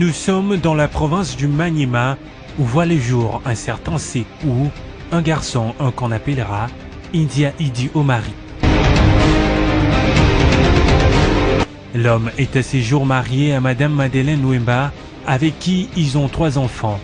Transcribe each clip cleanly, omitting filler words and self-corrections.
Nous sommes dans la province du Maniema, où voit le jour un certain Sékou, un garçon qu'on appellera India Idi Omari. L'homme est à ses jours marié à Madame Madeleine Wemba, avec qui ils ont 3 enfants.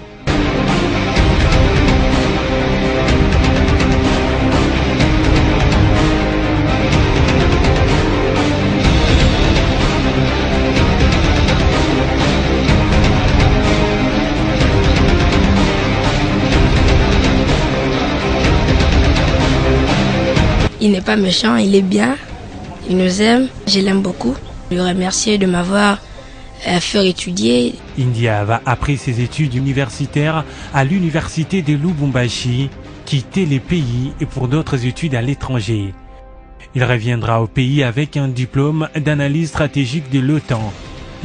Il n'est pas méchant, il est bien, il nous aime, je l'aime beaucoup. Je le remercie de m'avoir fait étudier. India va après ses études universitaires à l'université de Lubumbashi, quitter les pays et pour d'autres études à l'étranger. Il reviendra au pays avec un diplôme d'analyse stratégique de l'OTAN.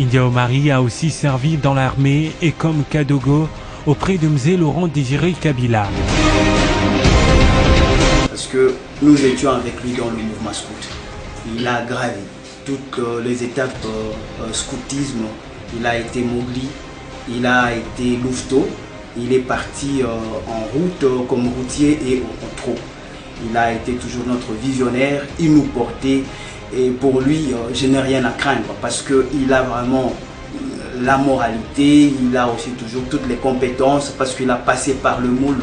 India Omari a aussi servi dans l'armée et comme Kadogo auprès de Mzee Laurent Désiré Kabila. Parce que nous étions avec lui dans le mouvement scout. Il a gravi toutes les étapes scoutisme. Il a été Mogli, il a été Louveteau, il est parti en route comme routier et au trot. Il a été toujours notre visionnaire, il nous portait et pour lui je n'ai rien à craindre parce qu'il a vraiment la moralité, il a aussi toujours toutes les compétences parce qu'il a passé par le moule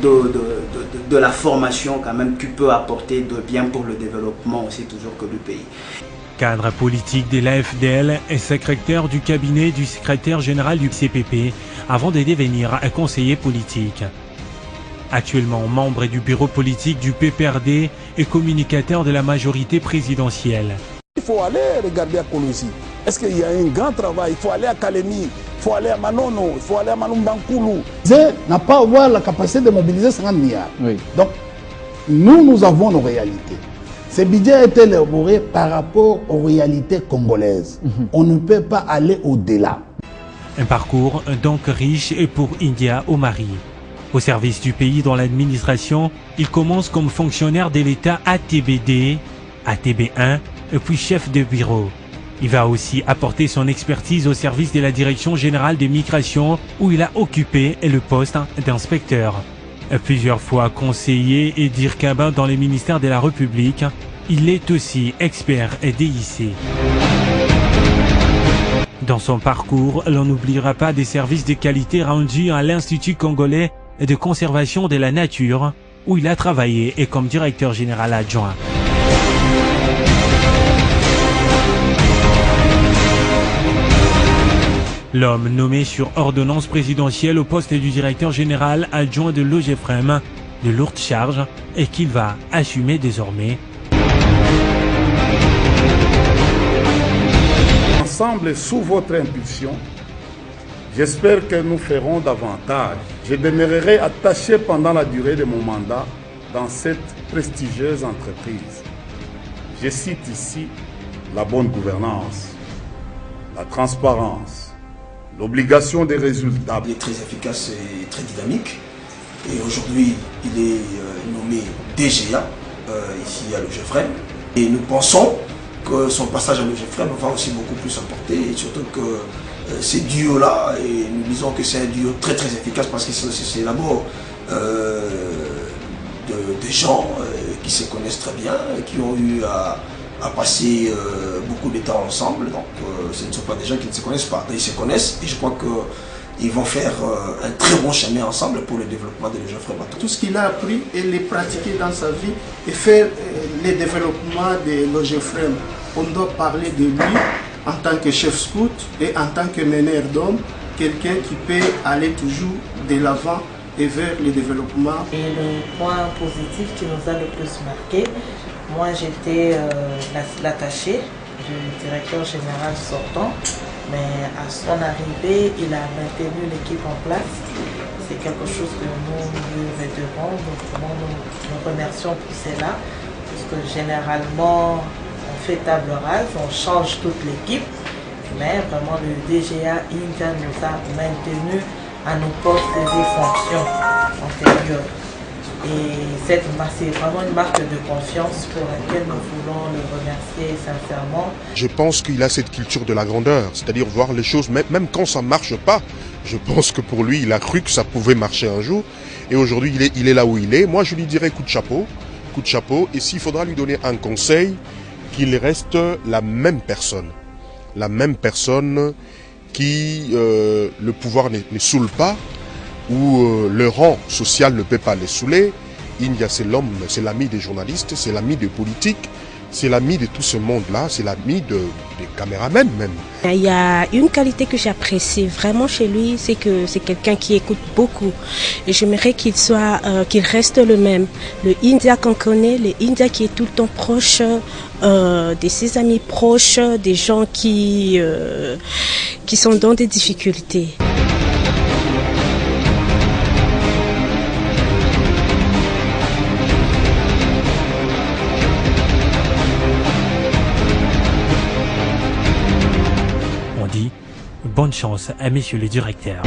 de la formation quand même qui peut apporter de bien pour le développement aussi toujours que du pays. Cadre politique de l'AFDL et secrétaire du cabinet du secrétaire général du CPP avant de devenir un conseiller politique. Actuellement membre du bureau politique du PPRD et communicateur de la majorité présidentielle. Il faut aller regarder à Kolosi. Est-ce qu'il y a un grand travail? Il faut aller à Kalemi, il faut aller à Manono, il faut aller à Manumbankoulou. N'a pas avoir la capacité de mobiliser 50 milliards. Oui. Donc, nous avons nos réalités. Ce budget a été élaboré par rapport aux réalités congolaises. On ne peut pas aller au-delà. Un parcours donc riche et pour India Omari. Au service du pays dans l'administration, il commence comme fonctionnaire de l'État ATBD, ATB1, et puis chef de bureau. Il va aussi apporter son expertise au service de la Direction générale des migrations où il a occupé le poste d'inspecteur. Plusieurs fois conseiller et dirkaba dans les ministères de la République, il est aussi expert et DIC. Dans son parcours, l'on n'oubliera pas des services de qualité rendus à l'Institut congolais de conservation de la nature, où il a travaillé et comme directeur général adjoint. L'homme nommé sur ordonnance présidentielle au poste du directeur général adjoint de l'OGFREM, de lourdes charges, et qu'il va assumer désormais. Ensemble, sous votre impulsion, j'espère que nous ferons davantage. Je demeurerai attaché pendant la durée de mon mandat dans cette prestigieuse entreprise. Je cite ici la bonne gouvernance, la transparence, l'obligation des résultats. Il est très efficace et très dynamique. Et aujourd'hui, il est nommé DGA ici à l'OGFREM. Et nous pensons que son passage à l'OGFREM va aussi beaucoup plus apporter. Et surtout que ces duos-là, et nous disons que c'est un duo très très efficace parce que c'est d'abord des gens qui se connaissent très bien, qui ont eu à passer beaucoup de temps ensemble. Donc ce ne sont pas des gens qui ne se connaissent pas. Ils se connaissent et je crois qu'ils vont faire un très bon chemin ensemble pour le développement de l'OGFREM. Tout ce qu'il a appris et les pratiquer dans sa vie et faire le développement de l'OGFREM. On doit parler de lui en tant que chef scout et en tant que meneur d'hommes, quelqu'un qui peut aller toujours de l'avant et vers le développement. Et le point positif qui nous a le plus marqué, moi j'étais l'attaché du directeur général sortant, mais à son arrivée, il a maintenu l'équipe en place. C'est quelque chose que nous lui devons, donc vraiment nous remercions pour cela, parce que généralement on fait table rase, on change toute l'équipe, mais vraiment le DGA India nous a maintenu à nos postes et fonctions antérieures. Et c'est vraiment une marque de confiance pour laquelle nous voulons le remercier sincèrement. Je pense qu'il a cette culture de la grandeur, c'est-à-dire voir les choses, même quand ça ne marche pas. Je pense que pour lui, il a cru que ça pouvait marcher un jour. Et aujourd'hui, il est là où il est. Moi, je lui dirais coup de chapeau. Et s'il faudra lui donner un conseil, qu'il reste la même personne. La même personne qui, le pouvoir ne saoule pas, où le rang social ne peut pas les saouler. India, c'est l'homme, c'est l'ami des journalistes, c'est l'ami des politiques, c'est l'ami de tout ce monde-là, c'est l'ami des caméramans même. Il y a une qualité que j'apprécie vraiment chez lui, c'est que c'est quelqu'un qui écoute beaucoup. Et j'aimerais qu'il reste le même. Le India qu'on connaît, le India qui est tout le temps proche de ses amis proches, des gens qui sont dans des difficultés. Bonne chance à messieurs les directeurs.